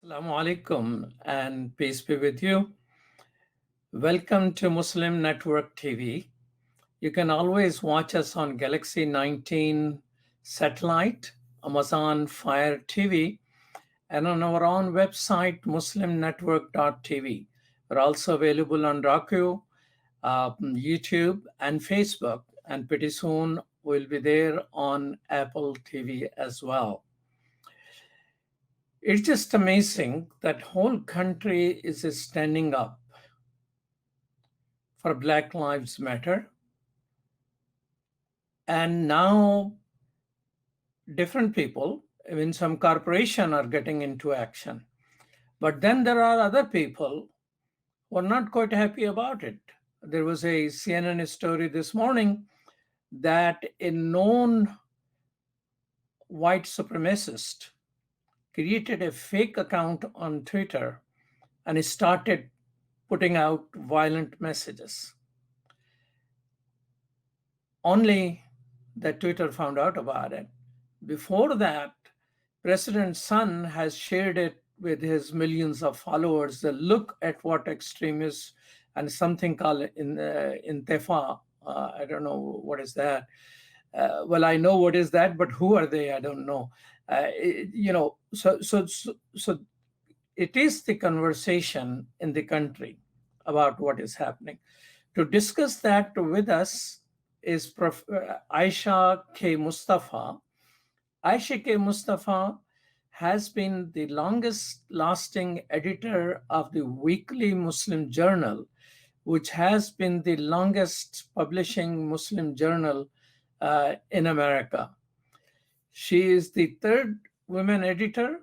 Assalamu alaikum and peace be with you. Welcome to Muslim Network TV. You can always watch us on Galaxy 19 satellite, Amazon Fire TV, and on our own website, muslimnetwork.tv. We're also available on Roku, YouTube, and Facebook, and pretty soon we'll be there on Apple TV as well. It's just amazing that whole country is standing up for Black Lives Matter. And now different people, even some corporation are getting into action. But then there are other people who are not quite happy about it. There was a CNN story this morning that a known white supremacist created a fake account on Twitter and he started putting out violent messages. Only that Twitter found out about it. Before that, President's son has shared it with his millions of followers. The look at what extremists and something called Intefa. I don't know what is that. Well, I know what is that, but who are they? I don't know. So it is the conversation in the country about what is happening. To discuss that with us is Aisha K. Mustafa. Aisha K. Mustafa has been the longest lasting editor of the Weekly Muslim Journal, which has been the longest publishing Muslim journal in America. She is the third woman editor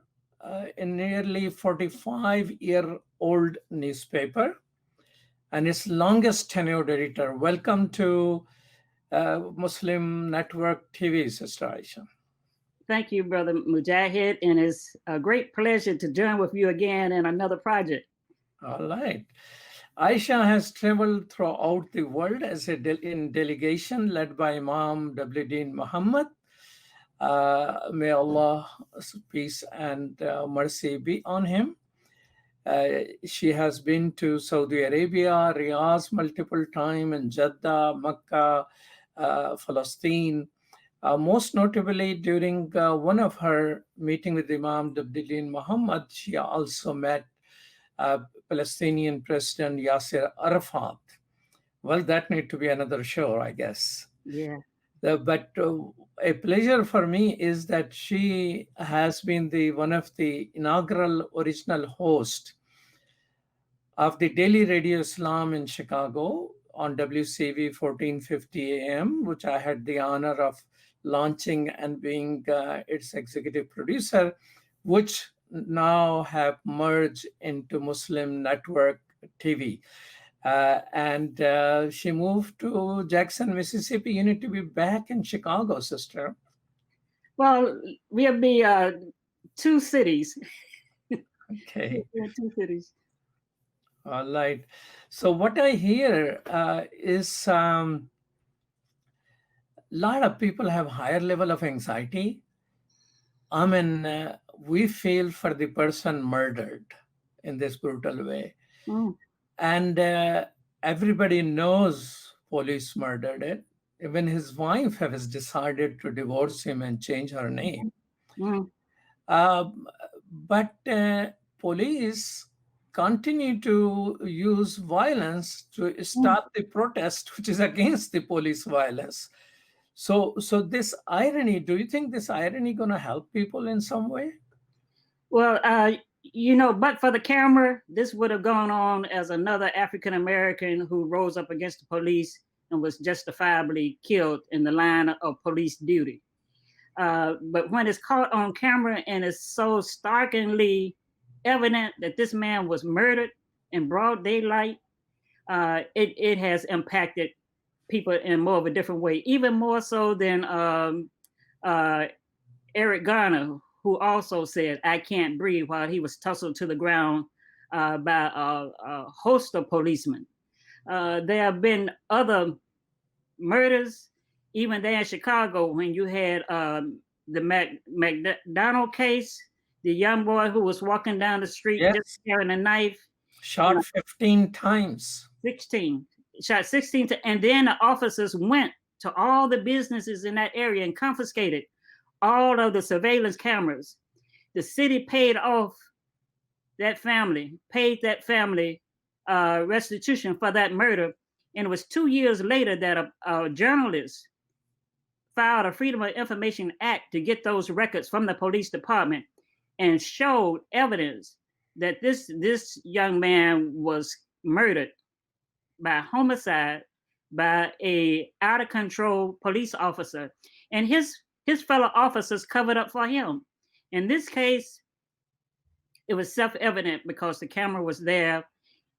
in nearly 45-year-old newspaper and its longest tenured editor. Welcome to Muslim Network TV, Sister Aisha. Thank you, Brother Mujahid, and it's a great pleasure to join with you again in another project. All right. Aisha has traveled throughout the world as in delegation led by Imam W. Muhammad. May Allah's peace and mercy be on him. She has been to Saudi Arabia, Riyadh multiple times, and Jeddah, Mecca, Palestine. Most notably, during one of her meeting with Imam W. Muhammad, she also met Palestinian President Yasser Arafat. Well, that need to be another show, I guess. Yeah. But a pleasure for me is that she has been the one of the inaugural original host of the Daily Radio Islam in Chicago on WCV 1450 AM, which I had the honor of launching and being its executive producer, which now have merged into Muslim Network TV. And she moved to Jackson, Mississippi. You need to be back in Chicago, sister. Well, we'll be two cities. Okay. Two cities. All right. So what I hear is a lot of people have higher level of anxiety. I mean, we feel for the person murdered in this brutal way. Mm. And everybody knows police murdered it. Even his wife has decided to divorce him and change her name. Mm. But police continue to use violence to stop the protest, which is against the police violence. So this irony, do you think this irony going to help people in some way? Well, but for the camera, this would have gone on as another African American who rose up against the police and was justifiably killed in the line of police duty. But when it's caught on camera and it's so starkly evident that this man was murdered in broad daylight, it has impacted people in more of a different way, even more so than Eric Garner, who also said, "I can't breathe," while he was tussled to the ground by a host of policemen. There have been other murders, even there in Chicago, when you had the McDonald case. The young boy who was walking down the street just Yes, carrying a knife, shot 15 times. 16, shot 16 and then the officers went to all the businesses in that area and confiscated all of the surveillance cameras. The city paid off that family, paid that family restitution for that murder. And it was 2 years later that a journalist filed a Freedom of Information Act to get those records from the police department and showed evidence that this young man was murdered by homicide by a out of control police officer, and his fellow officers covered up for him. In this case, it was self-evident because the camera was there,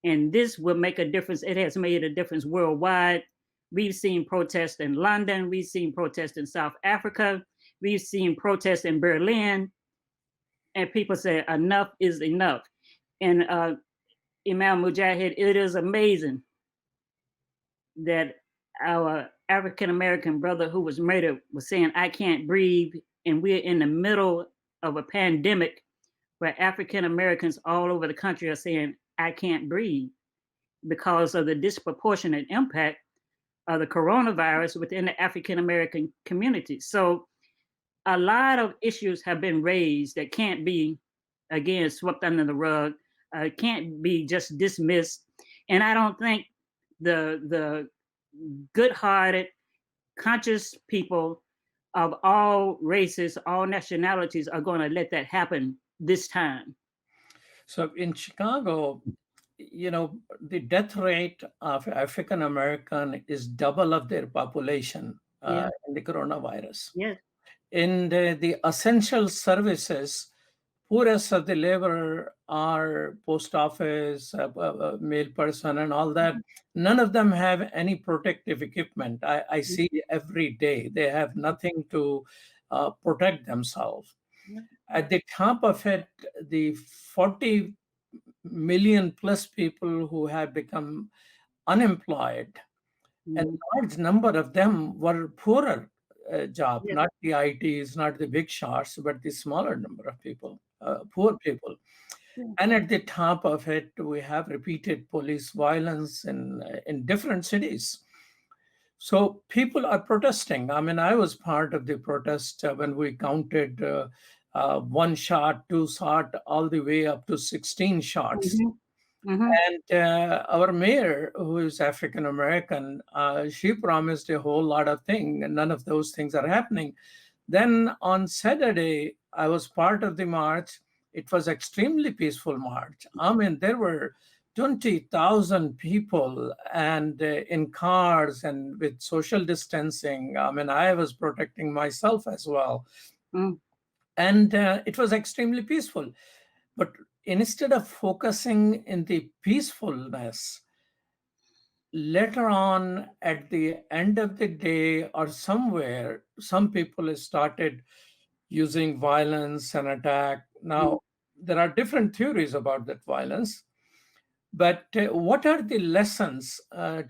and this will make a difference. It has made a difference worldwide. We've seen protests in London, we've seen protests in South Africa, we've seen protests in Berlin, and people say enough is enough. And Imam Mujahid, it is amazing that our African American brother who was murdered was saying, I can't breathe. And we're in the middle of a pandemic where African Americans all over the country are saying, I can't breathe because of the disproportionate impact of the coronavirus within the African American community. So a lot of issues have been raised that can't be, again, swept under the rug, can't be just dismissed. And I don't think the good-hearted, conscious people of all races, all nationalities are going to let that happen this time. So in Chicago, the death rate of African American is double of their population in the coronavirus. Yes. In the essential services, poorest of the labor are post office, mail person, and all that. None of them have any protective equipment. I see every day they have nothing to protect themselves. At the top of it, the 40 million plus people who have become unemployed, a large number of them were poorer job, not the ITs, not the big shots, but the smaller number of people, poor people. And at the top of it, we have repeated police violence in different cities. So people are protesting. I mean, I was part of the protest when we counted one shot, two shot, all the way up to 16 shots. And our mayor, who is African American, she promised a whole lot of things, and none of those things are happening. Then on Saturday, I was part of the march. It was extremely peaceful march. I mean, there were 20,000 people and in cars and with social distancing. I mean, I was protecting myself as well. And it was extremely peaceful. But instead of focusing in the peacefulness, later on at the end of the day or somewhere, some people started using violence and attack. Now, there are different theories about that violence. But what are the lessons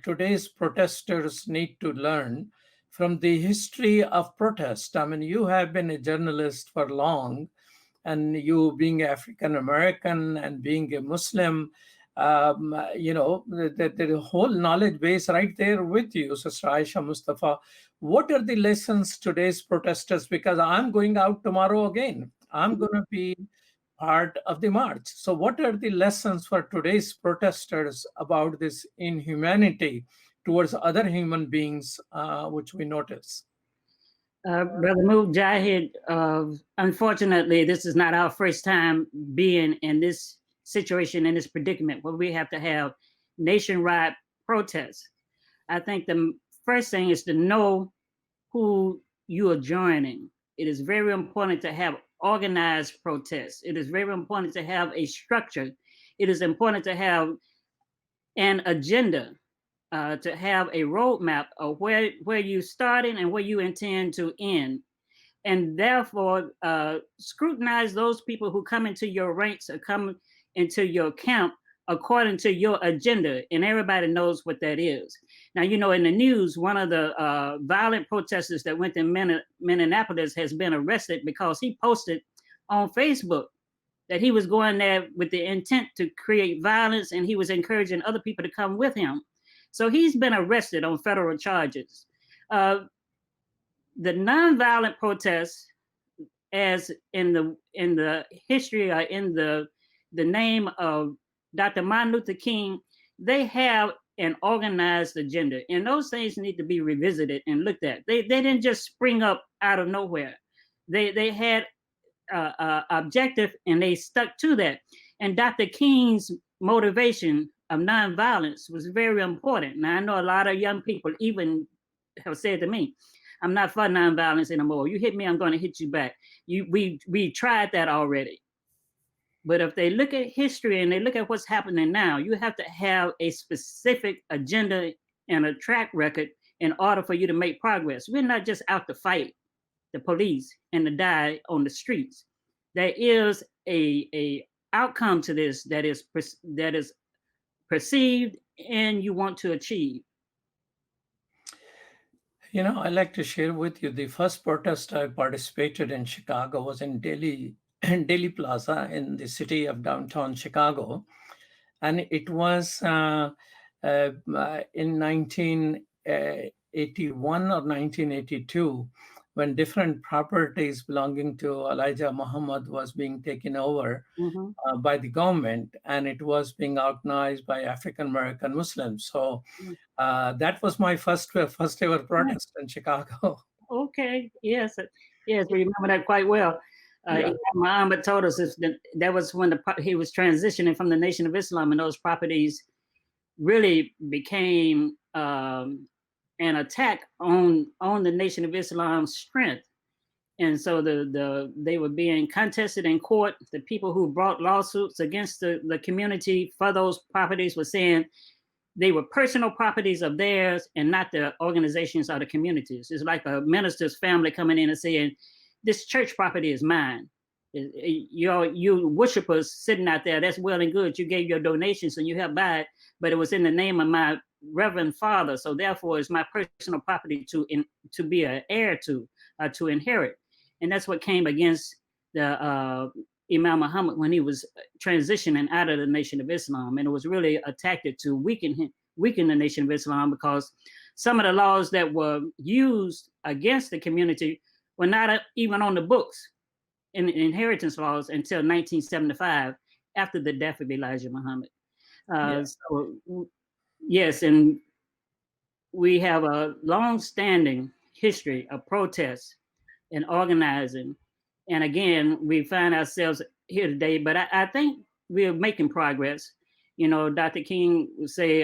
today's protesters need to learn from the history of protest? I mean, you have been a journalist for long, and you being African American and being a Muslim, the whole knowledge base right there with you, Sister Aisha Mustafa. What are the lessons today's protesters? Because I'm going out tomorrow again. I'm going to be part of the march. So what are the lessons for today's protesters about this inhumanity towards other human beings, which we notice? Brother Mujahid, unfortunately, this is not our first time being in this situation, in this predicament, where we have to have nationwide protests. I think the first thing is to know who you are joining. It is very important to have organized protests. It is very important to have a structure. It is important to have an agenda, to have a roadmap of where you're starting and where you intend to end. And therefore, scrutinize those people who come into your ranks or come into your camp according to your agenda. And everybody knows what that is. Now, in the news, one of the violent protesters that went to Minneapolis has been arrested because he posted on Facebook that he was going there with the intent to create violence, and he was encouraging other people to come with him. So he's been arrested on federal charges. The nonviolent protests, as in the history or in the name of Dr. Martin Luther King, they have an organized agenda, and those things need to be revisited and looked at. They didn't just spring up out of nowhere. They had objective, and they stuck to that. And Dr. King's motivation of nonviolence was very important. Now I know a lot of young people even have said to me, "I'm not for nonviolence anymore. You hit me, I'm going to hit you back." We tried that already. But if they look at history and they look at what's happening now, you have to have a specific agenda and a track record in order for you to make progress. We're not just out to fight the police and to die on the streets. There is a outcome to this that is perceived and you want to achieve. I'd like to share with you the first protest I participated in Chicago was in Delhi, Delhi Plaza in the city of downtown Chicago. And it was in 1981 or 1982 when different properties belonging to Elijah Muhammad was being taken over by the government, and it was being organized by African American Muslims. So that was my first ever protest in Chicago. Okay, yes, we remember that quite well. Yeah. Muhammad told us that was when he was transitioning from the Nation of Islam, and those properties really became an attack on the Nation of Islam's strength. And so they were being contested in court. The people who brought lawsuits against the community for those properties were saying they were personal properties of theirs and not the organizations or the communities. It's like a minister's family coming in and saying, "This church property is mine. You worshipers sitting out there, that's well and good. You gave your donations and you helped buy it, but it was in the name of my Reverend Father. So therefore, it's my personal property to be an heir to inherit." And that's what came against the Imam Muhammad when he was transitioning out of the Nation of Islam. And it was really a tactic to weaken the Nation of Islam, because some of the laws that were used against the community were not even on the books in inheritance laws until 1975, after the death of Elijah Muhammad. So, yes, and we have a long-standing history of protests and organizing. And again, we find ourselves here today, but I think we're making progress. Dr. King would say,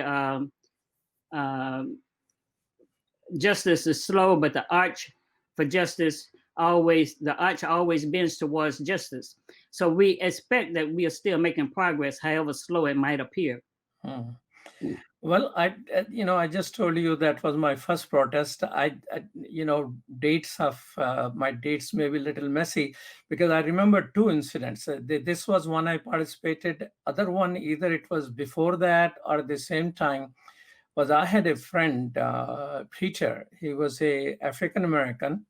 justice is slow, but the arch always bends towards justice. So we expect that we are still making progress, however slow it might appear. Well, I just told you that was my first protest. Dates of my dates may be a little messy because I remember two incidents. This was one I participated. Other one, either it was before that or at the same time, was I had a friend, preacher. He was a African American,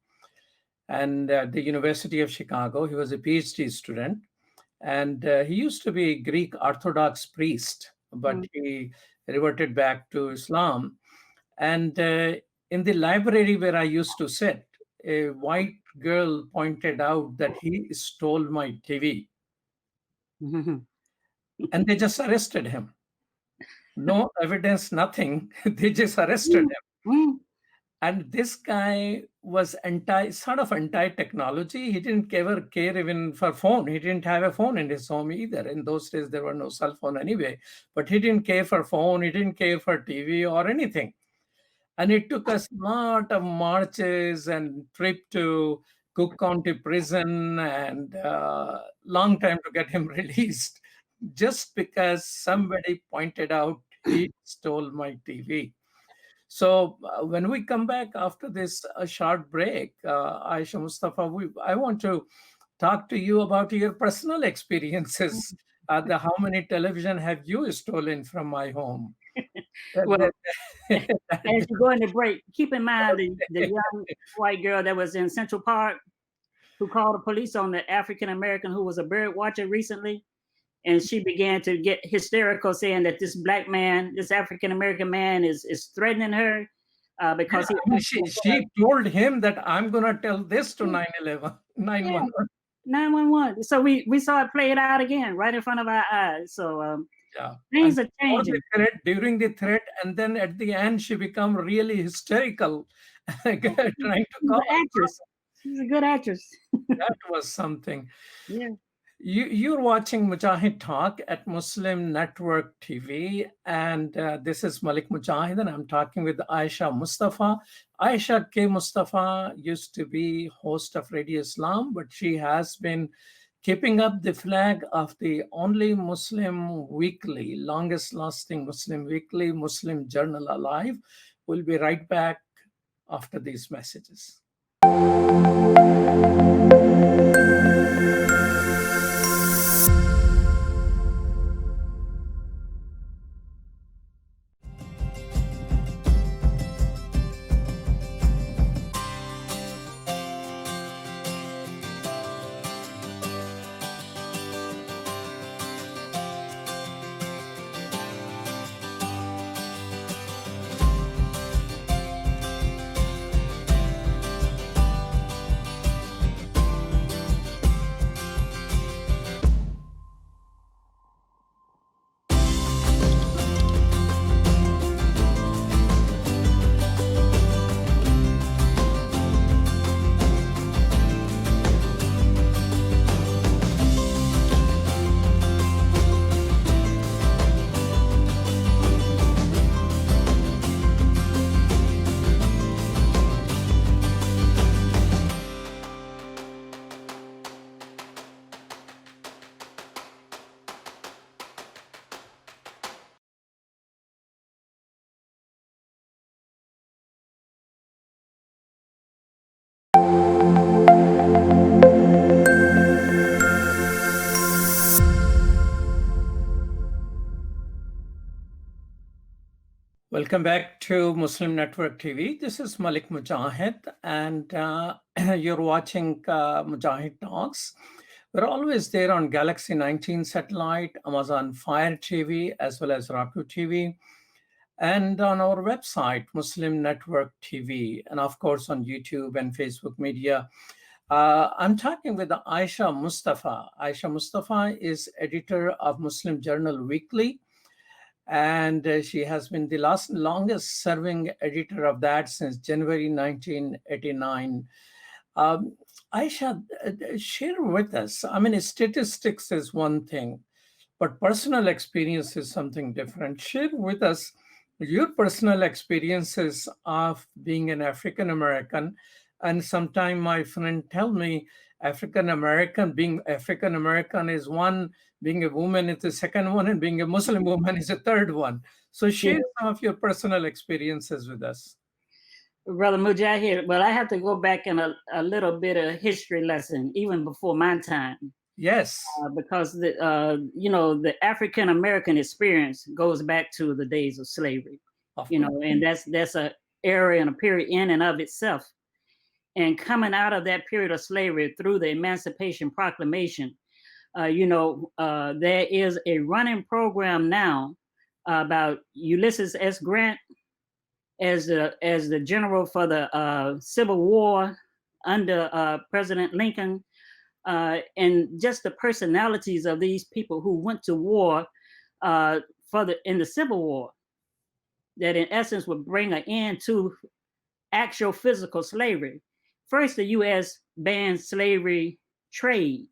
and at the University of Chicago, he was a PhD student, and he used to be a Greek Orthodox priest, but he reverted back to Islam. And in the library where I used to sit, a white girl pointed out that he stole my TV. And they just arrested him. No evidence, nothing. They just arrested him. And this guy was sort of anti-technology. He didn't ever care even for phone. He didn't have a phone in his home either. In those days, there were no cell phone anyway. But he didn't care for phone. He didn't care for TV or anything. And it took us a lot of marches and trip to Cook County Prison and long time to get him released, just because somebody pointed out he stole my TV. So when we come back after this short break, Aisha, Mustafa, I want to talk to you about your personal experiences. How many television have you stolen from my home? Well, as you go into break, keep in mind the young white girl that was in Central Park. who called the police on the African American who was a bird watcher recently. And she began to get hysterical, saying that this black man, this African American man, is threatening her Yeah, because he I mean, she told him that I'm gonna tell this to 911, yeah, 911. 911. So we saw it played out again right in front of our eyes. So Yeah, and things are for the changing. threat, during the threat, and then at the end, she become really hysterical, trying to She's call. an actress. She's a good actress. That was something. Yeah. You're watching Mujahid Talk at Muslim Network TV, and this is Malik Mujahid, and I'm talking with Aisha Mustafa. Aisha K. Mustafa used to be host of Radio Islam, but she has been keeping up the flag of the only Muslim weekly, longest lasting Muslim weekly, Muslim journal alive. We'll be right back after these messages. Welcome back to Muslim Network TV. This is Malik Mujahid, and you're watching Mujahid Talks. We're always there on Galaxy 19 satellite, Amazon Fire TV, as well as Roku TV, and on our website, Muslim Network TV, and of course on YouTube and Facebook Media. I'm talking with Aisha Mustafa. Aisha Mustafa is editor of Muslim Journal Weekly, and she has been the longest serving editor of that since January 1989. Um, Aisha, share with us. I mean, statistics is one thing, but personal experience is something different. Share with us your personal experiences of being an African American. And sometime my friend tell me being African American is one, being a woman is the second one, and being a Muslim woman is the third one. So Yeah. share some of your personal experiences with us. Brother Mujahid, but I have to go back in a little bit of history lesson, even before my time, Yes, because the African American experience goes back to the days of slavery, of course. and that's a era and a period in and of itself. And coming out of that period of slavery through the Emancipation Proclamation, there is a running program now about Ulysses S. Grant as the general for the Civil War under President Lincoln, and just the personalities of these people who went to war in the Civil War, that in essence would bring an end to actual physical slavery. First, the U.S. banned slavery trade.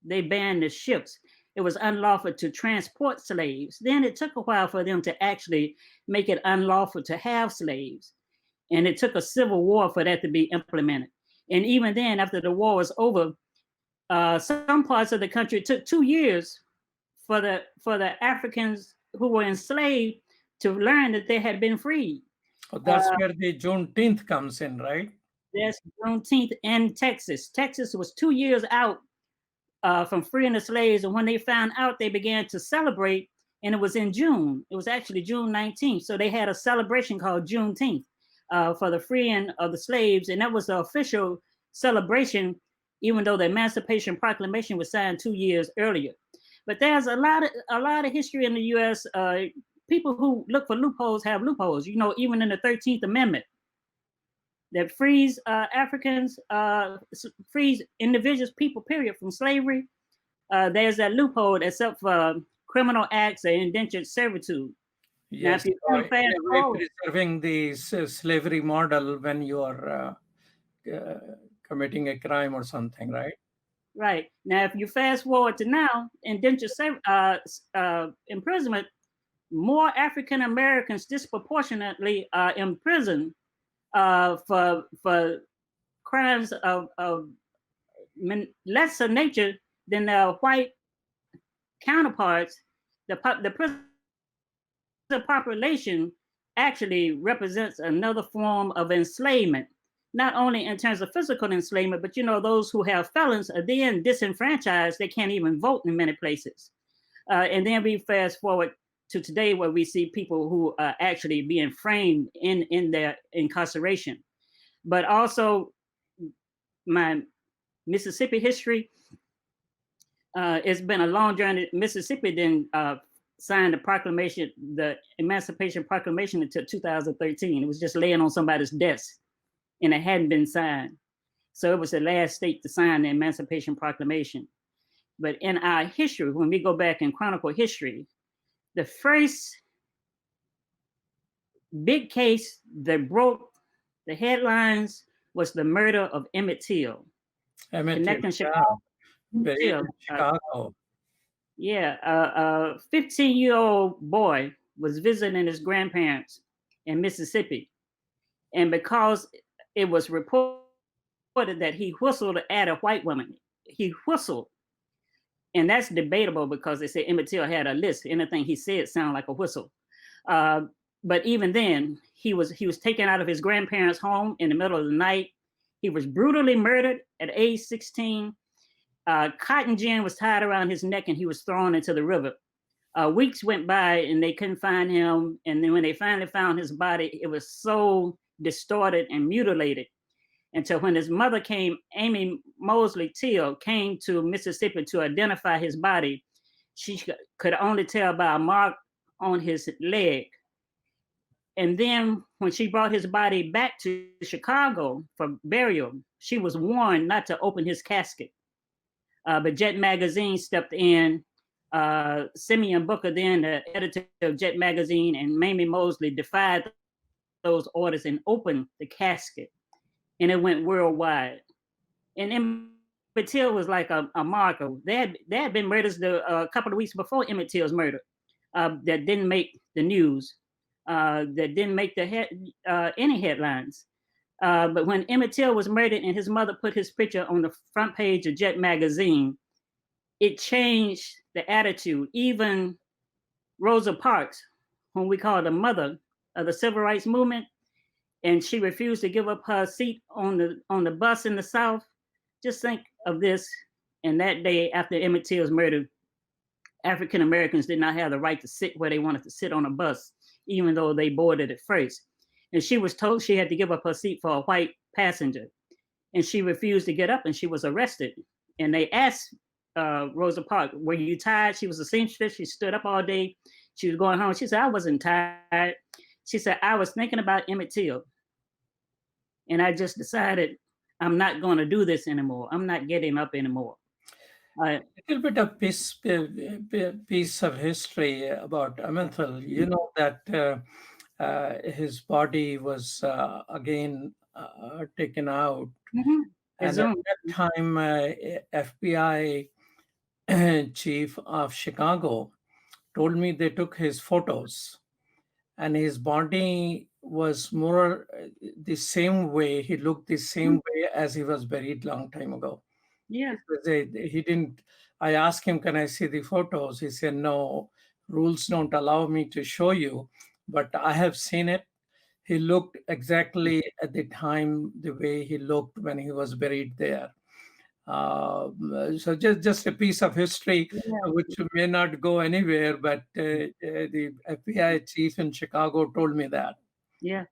They banned the ships. It was unlawful to transport slaves. Then it took a while for them to actually make it unlawful to have slaves. And it took a civil war for that to be implemented. And even then, after the war was over, some parts of the country, it took 2 years for the Africans who were enslaved to learn that they had been freed. So that's where the Juneteenth comes in, right? That's Juneteenth in Texas. Texas was 2 years out from freeing the slaves, and when they found out, they began to celebrate, and it was in June. It was actually June 19th. So they had a celebration called Juneteenth for the freeing of the slaves, and that was the official celebration even though the Emancipation Proclamation was signed 2 years earlier. But there's a lot of history in the U.S. People who look for loopholes have loopholes. You know, even in the 13th Amendment, that frees Africans, frees individuals, people, period, from slavery. There's that loophole, except for criminal acts and indentured servitude. Now, Yes, if you so come in fast a way forward, preserving the slavery model when you are uh, committing a crime or something, right? right now, if you fast forward to now, indentured imprisonment, more African Americans disproportionately are imprisoned for crimes of lesser nature than their white counterparts. The prison population actually represents another form of enslavement, not only in terms of physical enslavement, but you know, those who have felons are then disenfranchised. They can't even vote in many places. And then we fast forward to today, where we see people who are actually being framed in their incarceration. But also, my Mississippi history, it's been a long journey. Mississippi didn't sign the Emancipation Proclamation, until 2013. It was just laying on somebody's desk, and it hadn't been signed. So it was the last state to sign the Emancipation Proclamation. But in our history, when we go back and chronicle history, the first big case that broke the headlines was the murder of Emmett Till, Emmett Till, connecting yeah, Chicago. buried Till, in Chicago. yeah, a 15-year-old boy was visiting his grandparents in Mississippi, and because it was reported that he whistled at a white woman, he whistled, and that's debatable because they say Emmett Till had a list. Anything he said sounded like a whistle. Uh, but even then, he was taken out of his grandparents' home in the middle of the night. He was brutally murdered at age 16. Cotton gin was tied around his neck, and he was thrown into the river. Weeks went by, and they couldn't find him. And then when they finally found his body, it was so distorted and mutilated, until when his mother came, Amy Mosley Till, came to Mississippi to identify his body. She could only tell by a mark on his leg. And then when she brought his body back to Chicago for burial, she was warned not to open his casket. But Jet Magazine stepped in. Simeon Booker, then the editor of Jet Magazine, and Mamie Mosley defied those orders and opened the casket, and it went worldwide. And Emmett Till was like a marker. There had been murders a couple of weeks before Emmett Till's murder that didn't make the news, that didn't make any headlines. But when Emmett Till was murdered and his mother put his picture on the front page of Jet Magazine, it changed the attitude. Even Rosa Parks, whom we call the mother of the civil rights movement, and she refused to give up her seat on the bus in the South. Just think of this. And that day after Emmett Till's murder, African Americans did not have the right to sit where they wanted to sit on a bus, even though they boarded it first. And she was told she had to give up her seat for a white passenger. And she refused to get up, and she was arrested. And they asked Rosa Parks, "Were you tired?" She was a seamstress. She stood up all day. She was going home. She said, "I wasn't tired." She said, "I was thinking about Emmett Till. And I just decided I'm not going to do this anymore. I'm not getting up anymore." A little bit of piece of history about Emmett Till. You know that his body was again taken out, and at that time, FBI chief of Chicago told me they took his photos, and his body was more the same way. He looked the same way as he was buried long time ago. Yeah. He didn't. I asked him, "Can I see the photos?" He said, "No, rules don't allow me to show you, but I have seen it." He looked exactly at the time the way he looked when he was buried there. So just a piece of history which may not go anywhere, but the FBI chief in Chicago told me that. Yeah.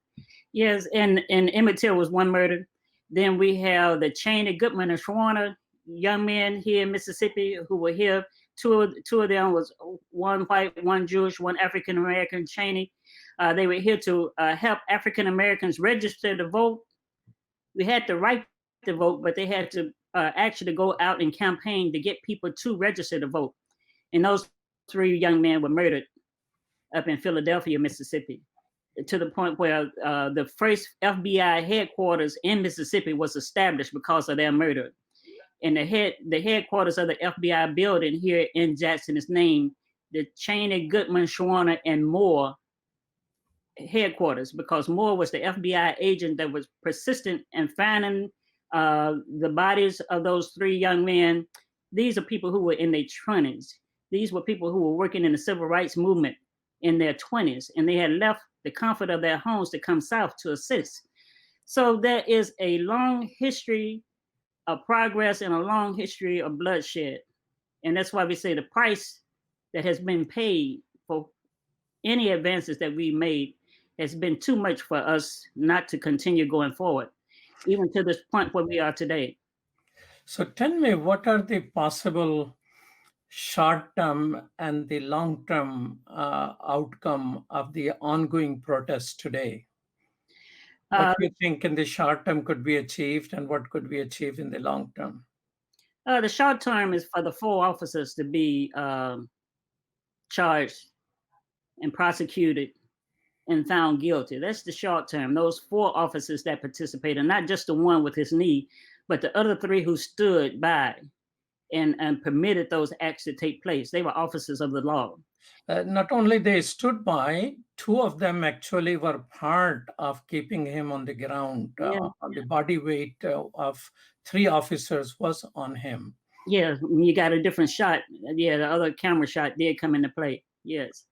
Yes. And Emmett Till was one murder. Then we have the Cheney, Goodman, and Schwerner young men here in Mississippi who were here. Two of them was one white, one Jewish, one African American. Cheney. They were here to help African Americans register to vote. We had the right to vote, but they had to actually go out and campaign to get people to register to vote. And those three young men were murdered up in Philadelphia, Mississippi, to the point where the first FBI headquarters in Mississippi was established because of their murder. And the headquarters of the FBI building here in Jackson is named the Cheney, Goodman, Schwerner, and Moore headquarters, because Moore was the FBI agent that was persistent in finding the bodies of those three young men. These are people who were in their 20s. These were people who were working in the civil rights movement in their 20s, and they had left the comfort of their homes to come south to assist. So there is a long history of progress and a long history of bloodshed. And that's why we say the price that has been paid for any advances that we made has been too much for us not to continue going forward, even to this point where we are today. So tell me, what are the possible short-term and the long-term outcome of the ongoing protests today? What do you think in the short term could be achieved, and what could be achieved in the long term? The short term is for the 4 officers to be charged and prosecuted and found guilty. That's the short term. Those 4 officers that participated, not just the one with his knee, but the other 3 who stood by and permitted those acts to take place. They were officers of the law. Not only they stood by, 2 of them actually were part of keeping him on the ground. Yeah. The body weight of 3 officers was on him. Yeah, you got a different shot. Yeah, the other camera shot did come into play. Yes.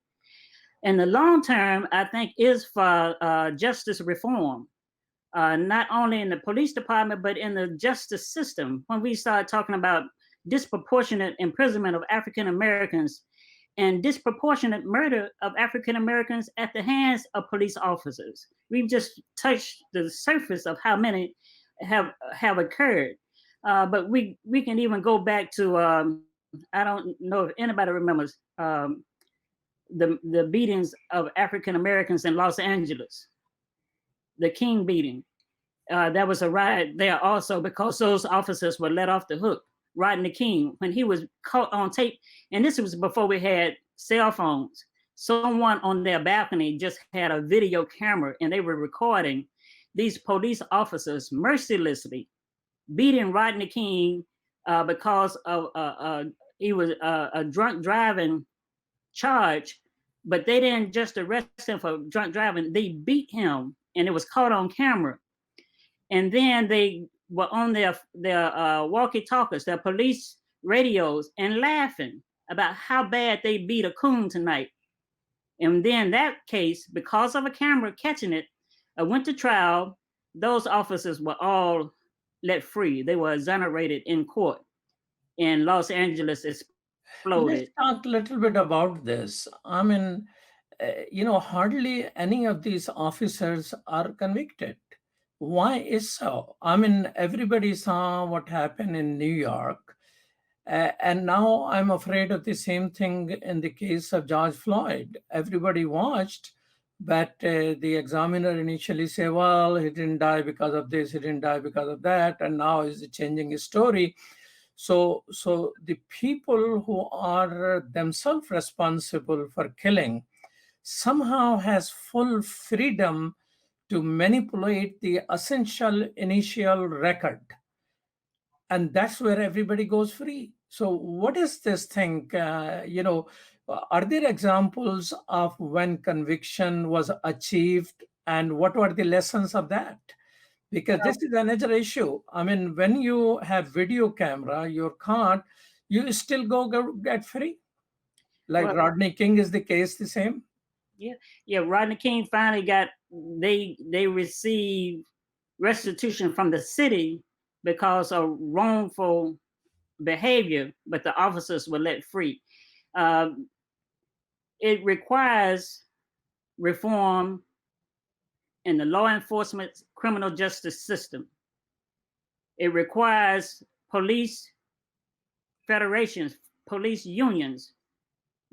And the long term, I think, is for justice reform, not only in the police department, but in the justice system. When we start talking about disproportionate imprisonment of African Americans and disproportionate murder of African Americans at the hands of police officers, we've just touched the surface of how many have occurred. But we can even go back to I don't know if anybody remembers the beatings of African Americans in Los Angeles, the King beating. There was a riot there also because those officers were let off the hook. Rodney King, when he was caught on tape, and this was before we had cell phones, someone on their balcony just had a video camera and they were recording these police officers mercilessly beating Rodney King because of he was a drunk driving charge, but they didn't just arrest him for drunk driving. They beat him, and it was caught on camera. And then they were on their walkie-talkies, their police radios, and laughing about how bad they beat a coon tonight. And then that case, because of a camera catching it, went to trial. Those officers were all let free. They were exonerated in court, and Los Angeles exploded. Let's talk a little bit about this. I mean, hardly any of these officers are convicted. Why is so? I mean, everybody saw what happened in New York. And now I'm afraid of the same thing in the case of George Floyd. Everybody watched, but the examiner initially said, well, he didn't die because of this, he didn't die because of that, and now he's changing his story. So the people who are themselves responsible for killing somehow has full freedom to manipulate the essential initial record. And that's where everybody goes free. So what is this thing? Are there examples of when conviction was achieved, and what were the lessons of that? Because this is another issue. I mean, when you have video camera, you're caught, you still go get free. Like Rodney King is the case, the same. Yeah. Rodney King finally got, they received restitution from the city because of wrongful behavior, but the officers were let free. It requires reform in the law enforcement criminal justice system. It requires police federations, police unions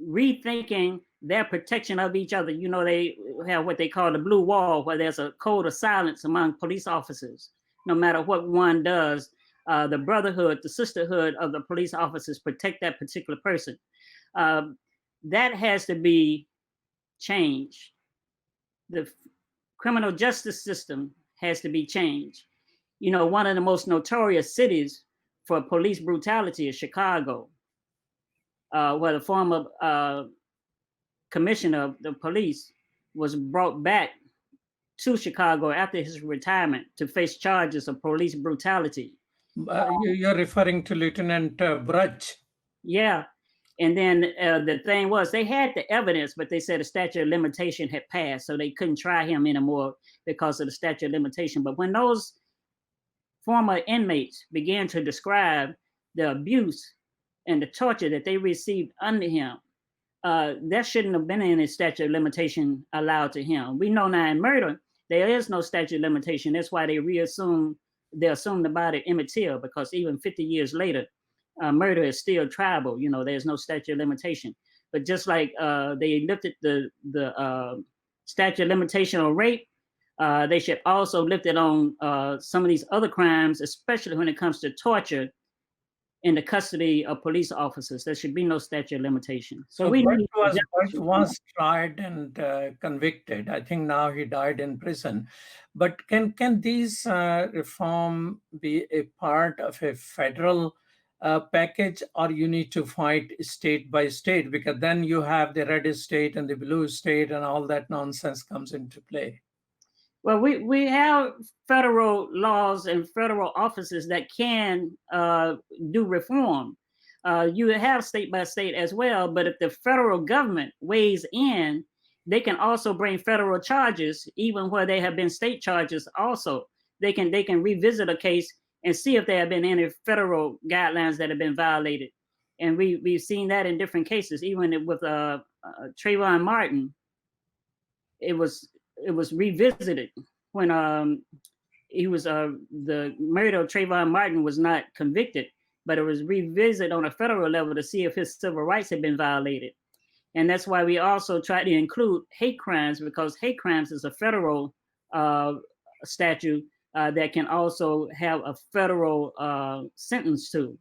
rethinking their protection of each other. You know, they have what they call the blue wall, where there's a code of silence among police officers. No matter what one does, the brotherhood, the sisterhood of the police officers protect that particular person. That has to be changed. The criminal justice system has to be changed. You know, one of the most notorious cities for police brutality is Chicago, where the former commissioner of the police was brought back to Chicago after his retirement to face charges of police brutality. You're referring to Lieutenant Brudge. Yeah. And then the thing was, they had the evidence, but they said the statute of limitation had passed, so they couldn't try him anymore because of the statute of limitation. But when those former inmates began to describe the abuse and the torture that they received under him, there shouldn't have been any statute of limitation allowed to him. We know now in murder, there is no statute of limitation. That's why they assume the body immaterial, because even 50 years later, murder is still tribal. You know, there's no statute of limitation. But just like they lifted the statute of limitation on rape, they should also lift it on some of these other crimes, especially when it comes to torture in the custody of police officers. There should be no statute of limitation. So Burt was tried and convicted. I think now he died in prison. But can these reform be a part of a federal package, or you need to fight state by state? Because then you have the red state and the blue state and all that nonsense comes into play. Well, we have federal laws and federal offices that can do reform. You have state by state as well, but if the federal government weighs in, they can also bring federal charges, even where they have been state charges. Also, they can revisit a case and see if there have been any federal guidelines that have been violated. And we've seen that in different cases, even with Trayvon Martin. It was revisited when he was the murder of Trayvon Martin was not convicted, but it was revisited on a federal level to see if his civil rights had been violated. And that's why we also try to include hate crimes, because hate crimes is a federal statute that can also have a federal sentence to.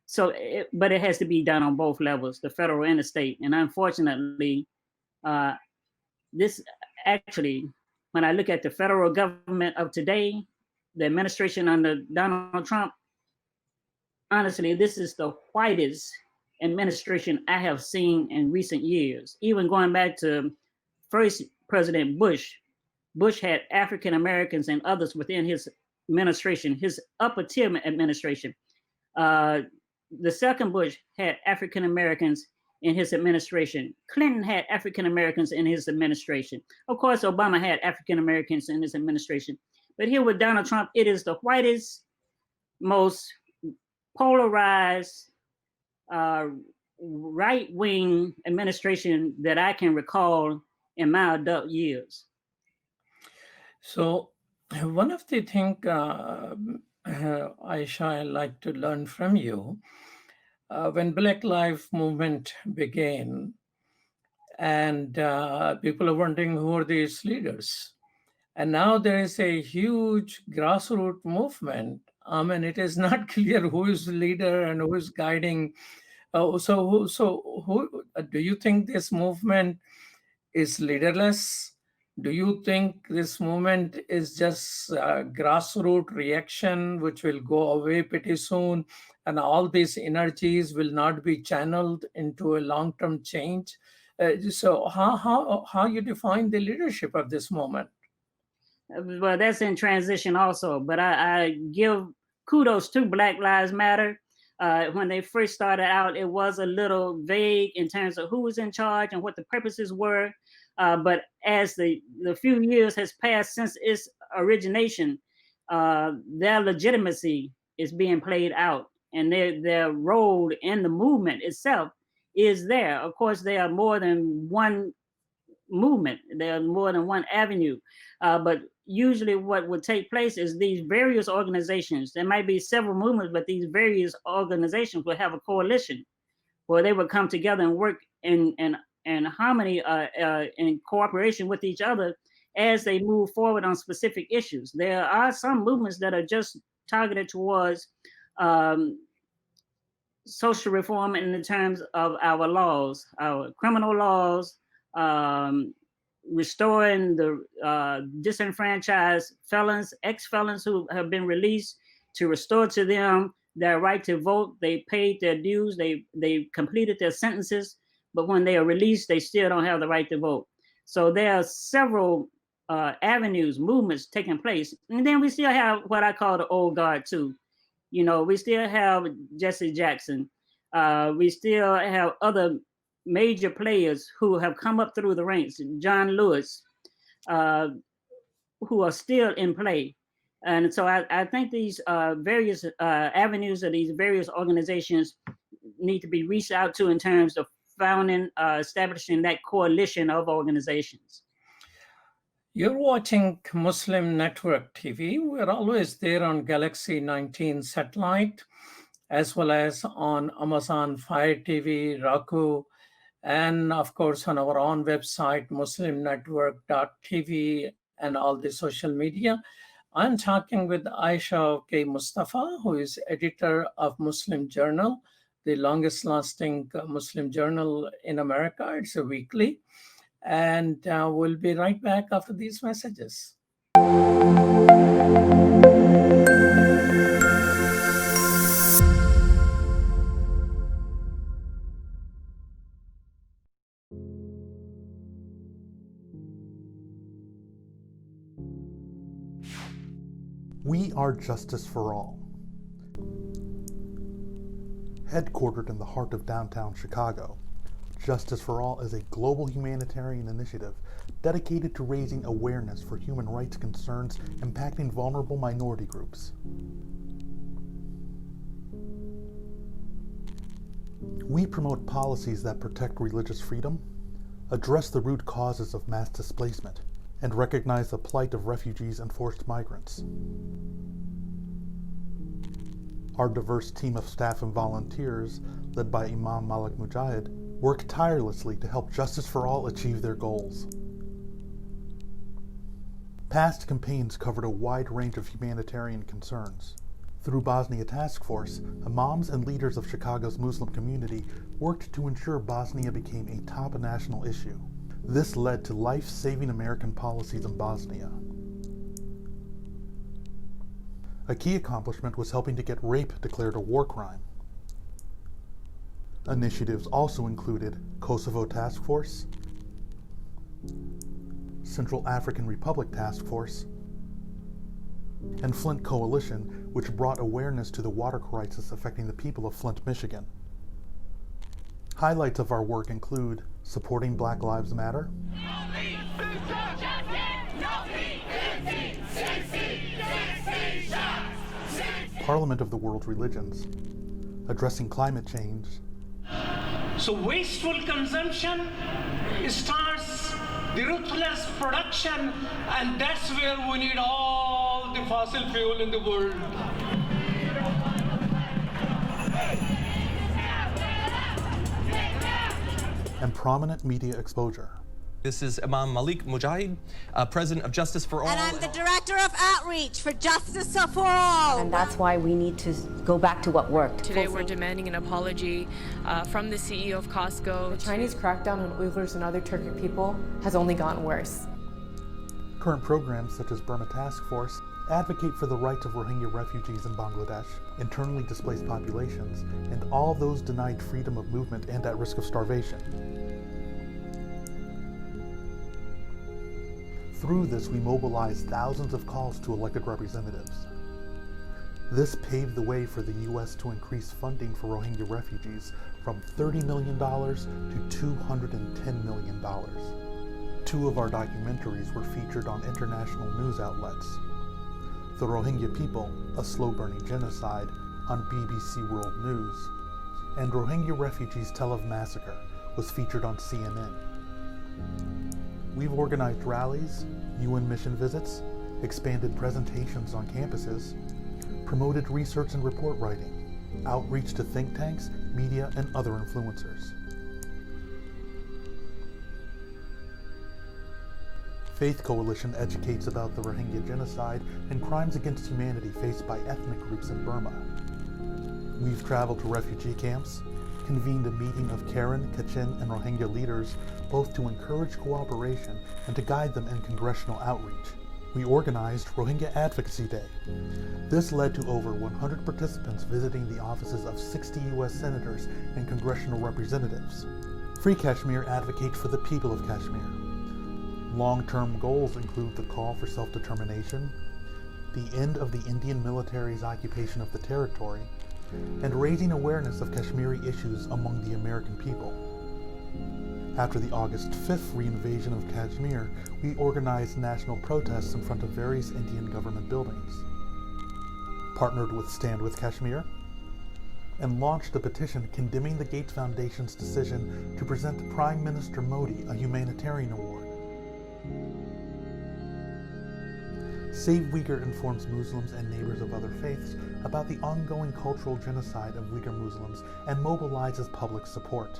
So, but it has to be done on both levels, the federal and the state. And unfortunately, this actually, when I look at the federal government of today, the administration under Donald Trump, honestly, this is the whitest administration I have seen in recent years. Even going back to first President Bush, Bush had African Americans and others within his administration, his upper tier administration. The second Bush had African Americans in his administration. Clinton had African Americans in his administration. Of course, Obama had African Americans in his administration. But here with Donald Trump, it is the whitest, most polarized, right-wing administration that I can recall in my adult years. So one of the things, Aisha, I'd like to learn from you, when Black Lives Movement began, and people are wondering who are these leaders. And now there is a huge grassroots movement. I mean, it is not clear who is the leader and who is guiding. So who do you think this movement is leaderless? Do you think this movement is just a grassroots reaction which will go away pretty soon, and all these energies will not be channeled into a long-term change? So how you define the leadership of this movement? Well, that's in transition also, but I give kudos to Black Lives Matter. When they first started out, it was a little vague in terms of who was in charge and what the purposes were. But as the few years has passed since its origination, their legitimacy is being played out, and their role in the movement itself is there. Of course, there are more than one movement. There are more than one avenue. But usually what would take place is these various organizations, there might be several movements, but these various organizations will have a coalition where they would come together and work in harmony, in cooperation with each other as they move forward on specific issues. There are some movements that are just targeted towards um, social reform in the terms of our laws, our criminal laws, um, restoring the disenfranchised felons, ex-felons who have been released, to restore to them their right to vote. They paid their dues, they completed their sentences, but when they are released, they still don't have the right to vote. So there are several avenues, movements taking place. And then we still have what I call the old guard too. You know, we still have Jesse Jackson. We still have other major players who have come up through the ranks, John Lewis, who are still in play. And so I think these various avenues of these various organizations need to be reached out to in terms of founding, establishing that coalition of organizations. You're watching Muslim Network TV. We're always there on Galaxy 19 satellite, as well as on Amazon Fire TV, Roku, and of course on our own website, muslimnetwork.tv, and all the social media. I'm talking with Aisha K. Mustafa, who is editor of Muslim Journal, the longest lasting Muslim journal in America. It's a weekly. And we'll be right back after these messages. We are Justice for All. Headquartered in the heart of downtown Chicago, Justice for All is a global humanitarian initiative dedicated to raising awareness for human rights concerns impacting vulnerable minority groups. We promote policies that protect religious freedom, address the root causes of mass displacement, and recognize the plight of refugees and forced migrants. Our diverse team of staff and volunteers, led by Imam Malik Mujahid, work tirelessly to help Justice for All achieve their goals. Past campaigns covered a wide range of humanitarian concerns. Through Bosnia Task Force, imams and leaders of Chicago's Muslim community worked to ensure Bosnia became a top national issue. This led to life-saving American policies in Bosnia. A key accomplishment was helping to get rape declared a war crime. Initiatives also included Kosovo Task Force, Central African Republic Task Force, and Flint Coalition, which brought awareness to the water crisis affecting the people of Flint, Michigan. Highlights of our work include supporting Black Lives Matter, Parliament of the World Religions, addressing climate change. So wasteful consumption starts the ruthless production, and that's where we need all the fossil fuel in the world. And prominent media exposure. This is Imam Malik Mujahid, President of Justice for All. And I'm the Director of Outreach for Justice for All. And that's why we need to go back to what worked. Today we're demanding an apology from the CEO of Costco. The Chinese crackdown on Uyghurs and other Turkic people has only gotten worse. Current programs such as Burma Task Force advocate for the rights of Rohingya refugees in Bangladesh, internally displaced populations, and all those denied freedom of movement and at risk of starvation. Through this, we mobilized thousands of calls to elected representatives. This paved the way for the U.S. to increase funding for Rohingya refugees from $30 million to $210 million. Two of our documentaries were featured on international news outlets. The Rohingya People, a slow-burning genocide, on BBC World News, and Rohingya Refugees Tell of Massacre was featured on CNN. We've organized rallies, UN mission visits, expanded presentations on campuses, promoted research and report writing, outreach to think tanks, media, and other influencers. Faith Coalition educates about the Rohingya genocide and crimes against humanity faced by ethnic groups in Burma. We've traveled to refugee camps, convened a meeting of Karen, Kachin, and Rohingya leaders, both to encourage cooperation and to guide them in congressional outreach. We organized Rohingya Advocacy Day. This led to over 100 participants visiting the offices of 60 U.S. senators and congressional representatives. Free Kashmir advocates for the people of Kashmir. Long-term goals include the call for self-determination, the end of the Indian military's occupation of the territory, and raising awareness of Kashmiri issues among the American people. After the August 5th reinvasion of Kashmir, we organized national protests in front of various Indian government buildings, partnered with Stand with Kashmir, and launched a petition condemning the Gates Foundation's decision to present Prime Minister Modi a humanitarian award. Save Uyghur informs Muslims and neighbors of other faiths about the ongoing cultural genocide of Uyghur Muslims and mobilizes public support.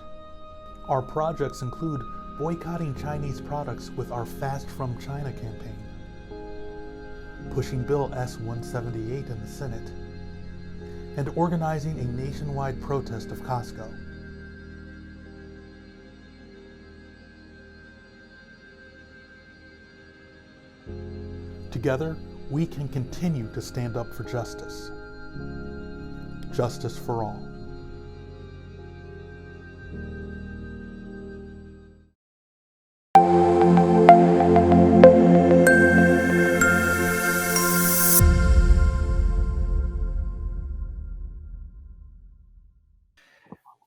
Our projects include boycotting Chinese products with our Fast from China campaign, pushing Bill S-178 in the Senate, and organizing a nationwide protest of Costco. Together, we can continue to stand up for justice. Justice for all.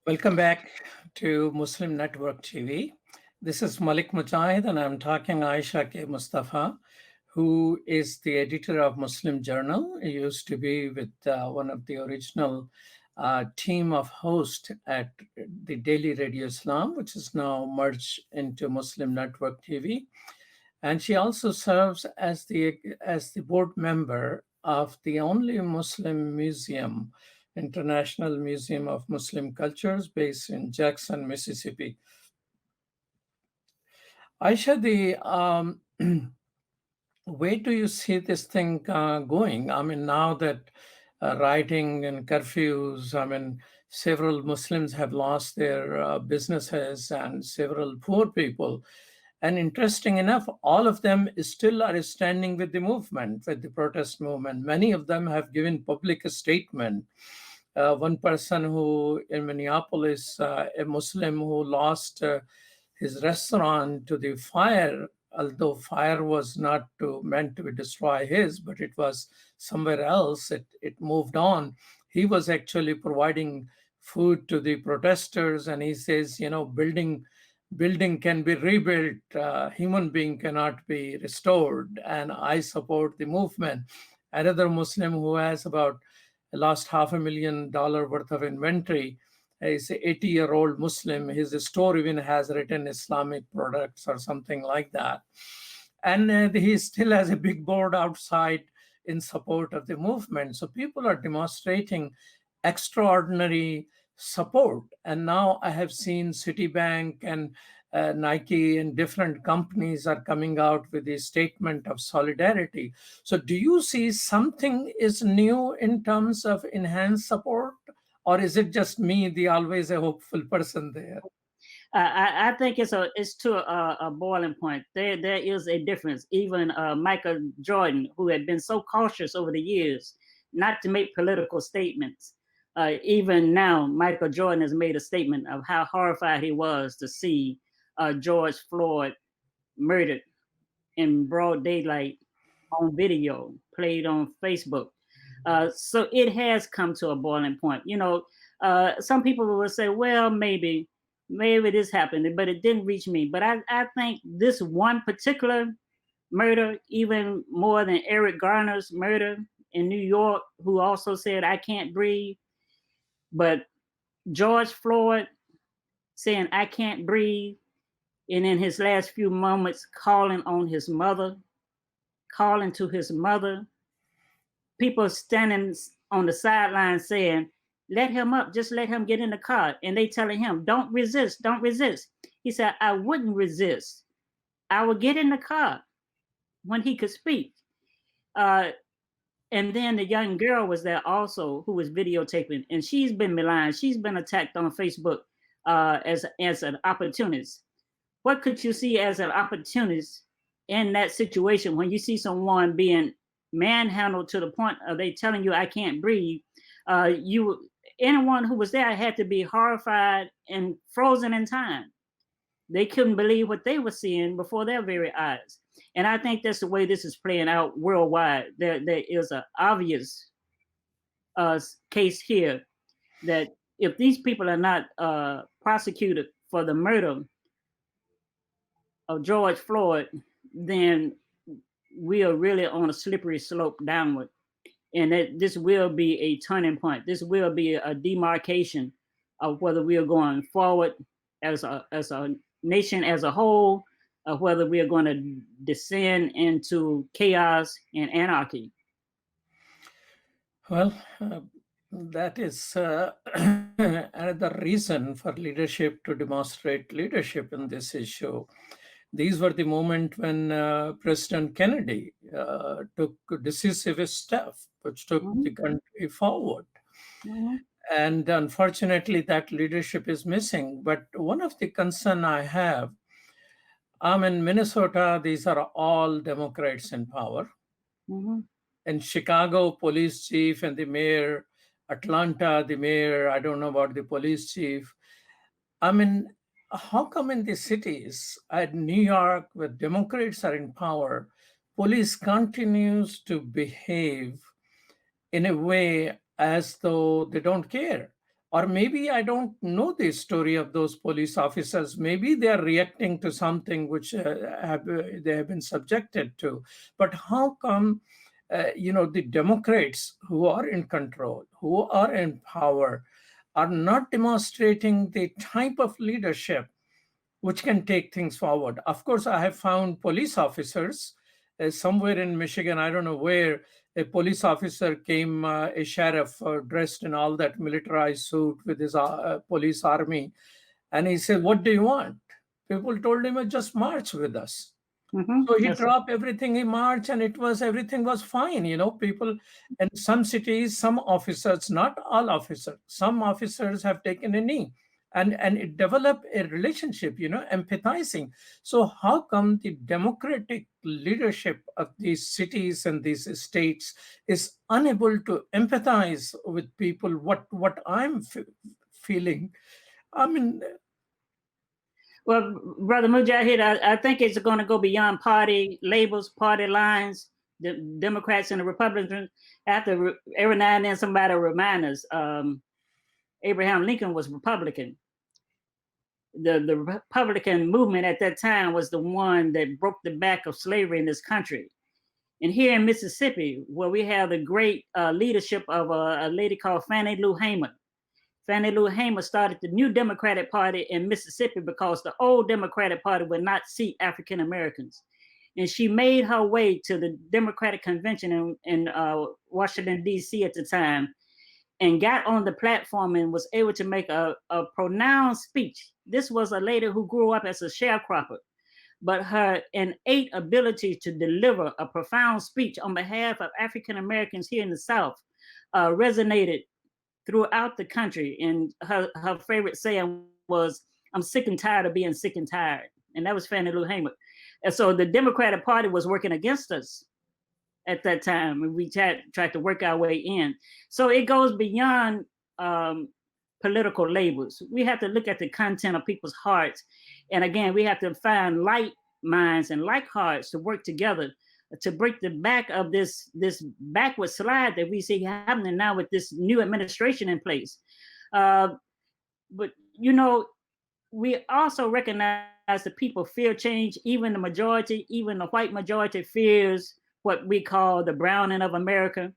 Welcome back to Muslim Network TV. This is Malik Mujahid, and I'm talking Aisha K. Mustafa, who is the editor of Muslim Journal. He used to be with one of the original team of hosts at the Daily Radio Islam, which is now merged into Muslim Network TV. And she also serves as the board member of the only Muslim museum, International Museum of Muslim Cultures, based in Jackson, Mississippi. Aisha, where do you see this thing going? I mean, now that rioting and curfews, I mean, several Muslims have lost their businesses and several poor people. And interesting enough, all of them still are standing with the movement, with the protest movement. Many of them have given public statement. One person who in Minneapolis, a Muslim who lost his restaurant to the fire, although fire was not meant to destroy his, but it was somewhere else, it moved on. He was actually providing food to the protesters, and he says, building can be rebuilt, human being cannot be restored, and I support the movement. Another Muslim who has about lost $500,000 worth of inventory, he's an 80-year-old Muslim. His store even has written Islamic products or something like that. And he still has a big board outside in support of the movement. So people are demonstrating extraordinary support. And now I have seen Citibank and Nike and different companies are coming out with a statement of solidarity. So do you see something is new in terms of enhanced support? Or is it just me, the always a hopeful person there? I think it's to a boiling point. There is a difference. Even Michael Jordan, who had been so cautious over the years not to make political statements, even now, Michael Jordan has made a statement of how horrified he was to see George Floyd murdered in broad daylight on video, played on Facebook. So it has come to a boiling point. Some people will say, well, maybe this happened, but it didn't reach me. But I think this one particular murder, even more than Eric Garner's murder in New York, who also said, I can't breathe. But George Floyd saying, I can't breathe, And in his last few moments, calling to his mother, people standing on the sideline saying, let him up, just let him get in the car. And they telling him, don't resist, don't resist. He said, I wouldn't resist. I would get in the car when he could speak. And then the young girl was there also who was videotaping, and she's been maligned. She's been attacked on Facebook as an opportunist. What could you see as an opportunist in that situation when you see someone being manhandled to the point of they telling you I can't breathe? Anyone who was there had to be horrified and frozen in time. They couldn't believe what they were seeing before their very eyes. And I think that's the way this is playing out worldwide. There is an obvious case here that if these people are not prosecuted for the murder of George Floyd, then we are really on a slippery slope downward. And that this will be a turning point. This will be a demarcation of whether we are going forward as a nation as a whole, or whether we are going to descend into chaos and anarchy. Well, that is another reason for leadership to demonstrate leadership in this issue. These were the moment when President Kennedy took decisive steps, which took the country forward. And unfortunately, that leadership is missing. But one of the concern I have, I'm in Minnesota, these are all Democrats in power. In Chicago, police chief and the mayor, Atlanta, the mayor, I don't know about the police chief. I mean, how come in the cities, at New York, where Democrats are in power, police continues to behave in a way as though they don't care? Or maybe I don't know the story of those police officers. Maybe they are reacting to something which they have been subjected to. But how come, the Democrats who are in control, who are in power, are not demonstrating the type of leadership which can take things forward? Of course, I have found police officers somewhere in Michigan, I don't know where, a police officer came, a sheriff dressed in all that militarized suit with his police army. And he said, what do you want? People told him, just march with us. So he dropped everything, he marched, and everything was fine. People in some cities, some officers, not all officers, some officers have taken a knee. And it developed a relationship, empathizing. So how come the democratic leadership of these cities and these states is unable to empathize with people, what I'm feeling? I mean, well, Brother Mujahid, I think it's going to go beyond party labels, party lines. The Democrats and the Republicans, after every now and then somebody will remind us, Abraham Lincoln was Republican. The Republican movement at that time was the one that broke the back of slavery in this country. And here in Mississippi, where we have the great leadership of a lady called Fannie Lou Hamer. Fannie Lou Hamer started the new Democratic Party in Mississippi because the old Democratic Party would not seat African Americans. And she made her way to the Democratic Convention in Washington, D.C. at the time, and got on the platform and was able to make a pronounced speech. This was a lady who grew up as a sharecropper, but her innate ability to deliver a profound speech on behalf of African Americans here in the South resonated throughout the country. And her favorite saying was, I'm sick and tired of being sick and tired. And that was Fannie Lou Hamer. And so the Democratic Party was working against us at that time, and we tried to work our way in. So it goes beyond political labels. We have to look at the content of people's hearts. And again, we have to find like minds and like hearts to work together to break the back of this backward slide that we see happening now with this new administration in place. But, we also recognize that people fear change. Even the majority, even the white majority fears what we call the browning of America.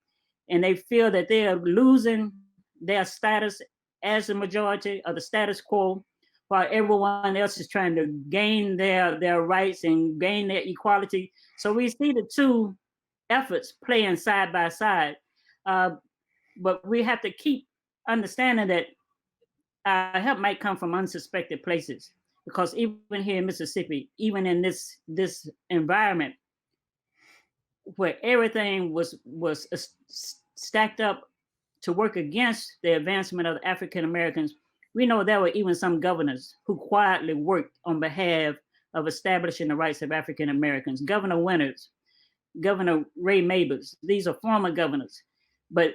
And they feel that they are losing their status as the majority of the status quo, while everyone else is trying to gain their rights and gain their equality. So we see the two efforts playing side by side. But we have to keep understanding that our help might come from unsuspected places, because even here in Mississippi, even in this environment where everything was stacked up to work against the advancement of the African Americans, we know there were even some governors who quietly worked on behalf of establishing the rights of African Americans. Governor Winters, Governor Ray Mabus, these are former governors. But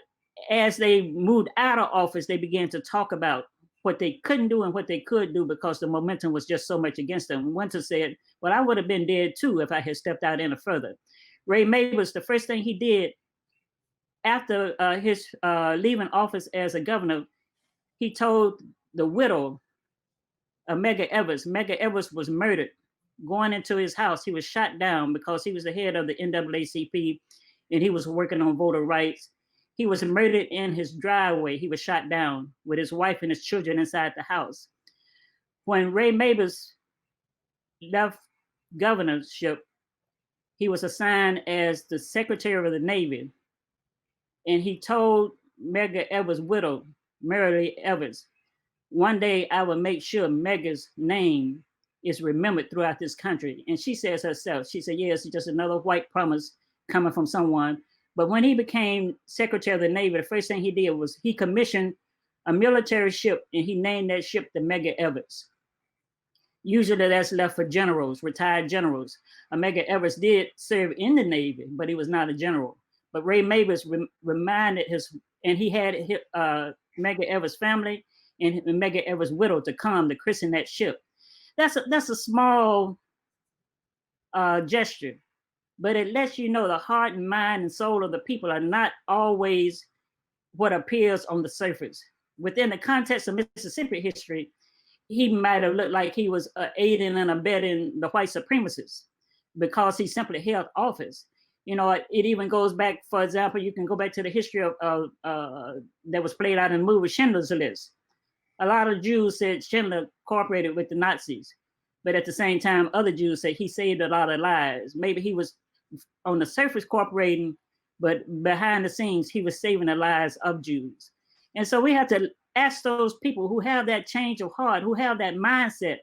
as they moved out of office, they began to talk about what they couldn't do and what they could do because the momentum was just so much against them. Winter said, well, I would have been dead too if I had stepped out any further. Ray Mabus, the first thing he did after his leaving office as a governor, he told the widow of Medgar Evers. Medgar Evers was murdered. Going into his house, he was shot down because he was the head of the NAACP and he was working on voter rights. He was murdered in his driveway. He was shot down with his wife and his children inside the house. When Ray Mabus left governorship, he was assigned as the Secretary of the Navy. And he told Medgar Evers' widow, Mary Evers, one day I will make sure Medgar's name is remembered throughout this country. And she says herself, she said, yes, it's just another white promise coming from someone. But when he became Secretary of the Navy, the first thing he did was he commissioned a military ship and he named that ship the Medgar Evers. Usually that's left for generals, retired generals. Medgar Evers did serve in the Navy, but he was not a general. But Ray Mabus reminded and he had Medgar Evers' family and Medgar Evers' widow to come to christen that ship. That's a small gesture, but it lets you know the heart and mind and soul of the people are not always what appears on the surface. Within the context of Mississippi history, he might have looked like he was aiding and abetting the white supremacists because he simply held office. You know, it even goes back, for example, you can go back to the history of that was played out in the movie Schindler's List. A lot of Jews said Schindler cooperated with the Nazis, but at the same time, other Jews said he saved a lot of lives. Maybe he was on the surface cooperating, but behind the scenes, he was saving the lives of Jews. And so we have to ask those people who have that change of heart, who have that mindset.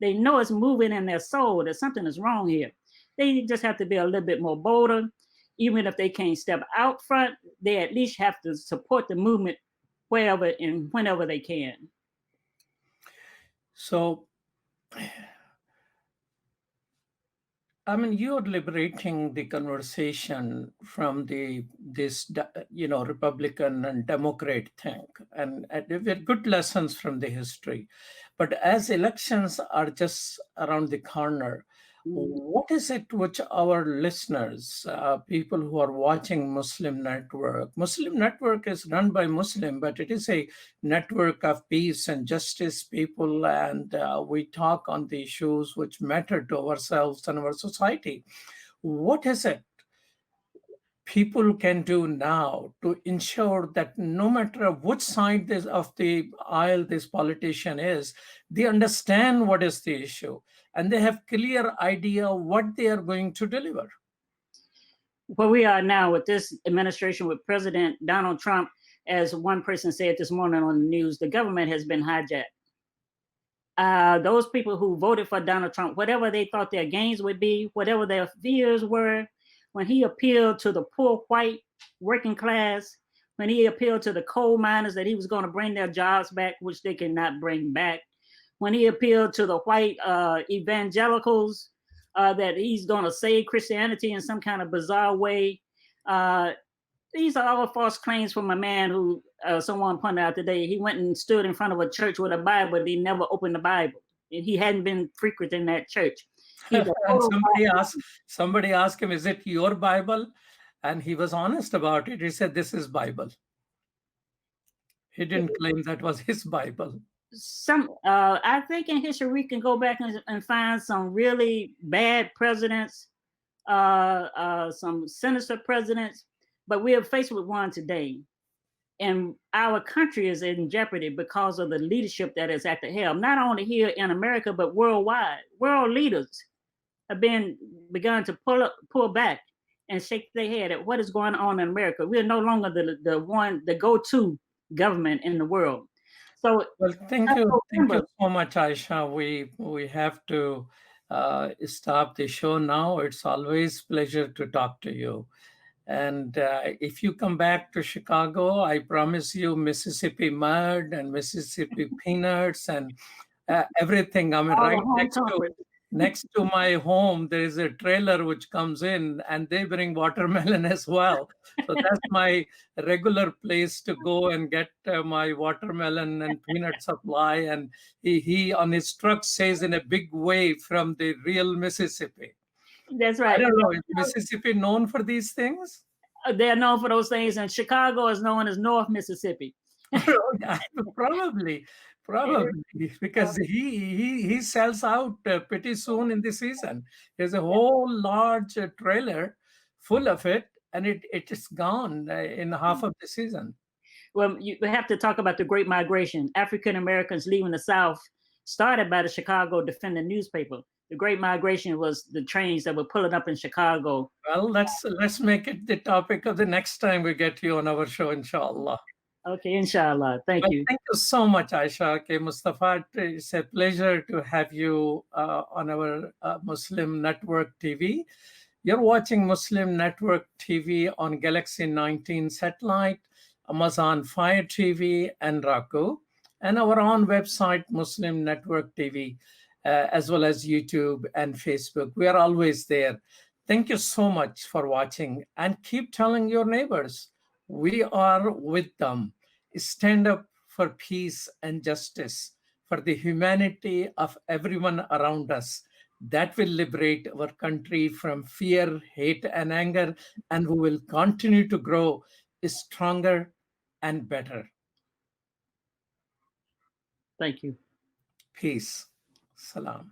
They know it's moving in their soul that something is wrong here. They just have to be a little bit more bolder. Even if they can't step out front, they at least have to support the movement wherever and whenever they can. So, I mean, you're liberating the conversation from this Republican and Democrat thing, and we're good lessons from the history. But as elections are just around the corner, what is it which our listeners, people who are watching Muslim Network is run by Muslim, but it is a network of peace and justice people, and we talk on the issues which matter to ourselves and our society. What is it people can do now to ensure that no matter which side of the aisle this politician is, they understand what is the issue and they have clear idea what they are going to deliver? Where we are now with this administration with President Donald Trump, as one person said this morning on the news, the government has been hijacked. Those people who voted for Donald Trump, whatever they thought their gains would be, whatever their fears were, when he appealed to the poor white working class, when he appealed to the coal miners that he was going to bring their jobs back, which they cannot bring back, when he appealed to the white evangelicals that he's going to save Christianity in some kind of bizarre way. These are all false claims from a man who someone pointed out today. He went and stood in front of a church with a Bible, but he never opened the Bible. And he hadn't been frequenting that church. And somebody asked him, is it your Bible? And he was honest about it. He said, this is Bible. He didn't claim that was his Bible. I think in history we can go back and find some really bad presidents, some sinister presidents, but we are faced with one today. And our country is in jeopardy because of the leadership that is at the helm, not only here in America, but worldwide. World leaders have begun to pull back and shake their head at what is going on in America. We are no longer the go-to government in the world. So, well, thank you so much, Aisha. We have to stop the show now. It's always pleasure to talk to you. And if you come back to Chicago, I promise you Mississippi mud and Mississippi peanuts and everything. I mean, right next to my home, there is a trailer which comes in and they bring watermelon as well. So that's my regular place to go and get my watermelon and peanut supply. And he on his truck says in a big way, from the real Mississippi. That's right. I don't know, is Mississippi known for these things? They're known for those things, and Chicago is known as North Mississippi. Probably, because he sells out pretty soon in the season. There's a whole large trailer full of it, and it is gone in half of the season. Well, we have to talk about the Great Migration. African Americans leaving the South started by the Chicago Defender newspaper. The Great Migration was the trains that were pulling up in Chicago. Well, let's make it the topic of the next time we get you on our show, inshallah. Okay, inshallah. Thank you. Thank you so much, Aisha. Okay, Mustafa, it's a pleasure to have you on our Muslim Network TV. You're watching Muslim Network TV on Galaxy 19 satellite, Amazon Fire TV, and Roku, and our own website, Muslim Network TV, as well as YouTube and Facebook. We are always there. Thank you so much for watching, and keep telling your neighbors. We are with them. Stand up for peace and justice, for the humanity of everyone around us. That will liberate our country from fear, hate, and anger, and we will continue to grow stronger and better. Thank you. Peace. Salam.